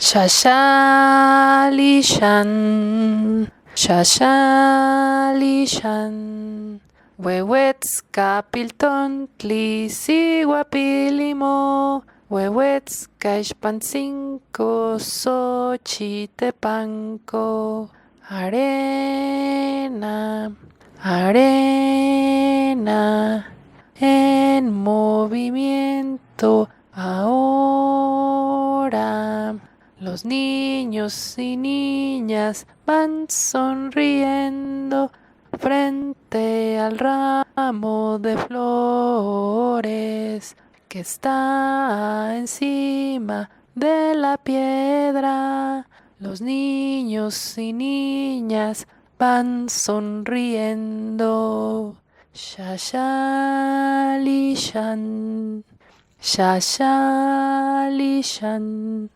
Shashalishan, Shashalishan. Wewetska pilton tlisihuapilimo, Wewetska ishpancinco Xochitepanco. Arena, arena, en movimiento ahora. Los niños y niñas van sonriendo frente al ramo de flores que está encima de la piedra. Los niños y niñas van sonriendo. Shashalishan, Shashalishan.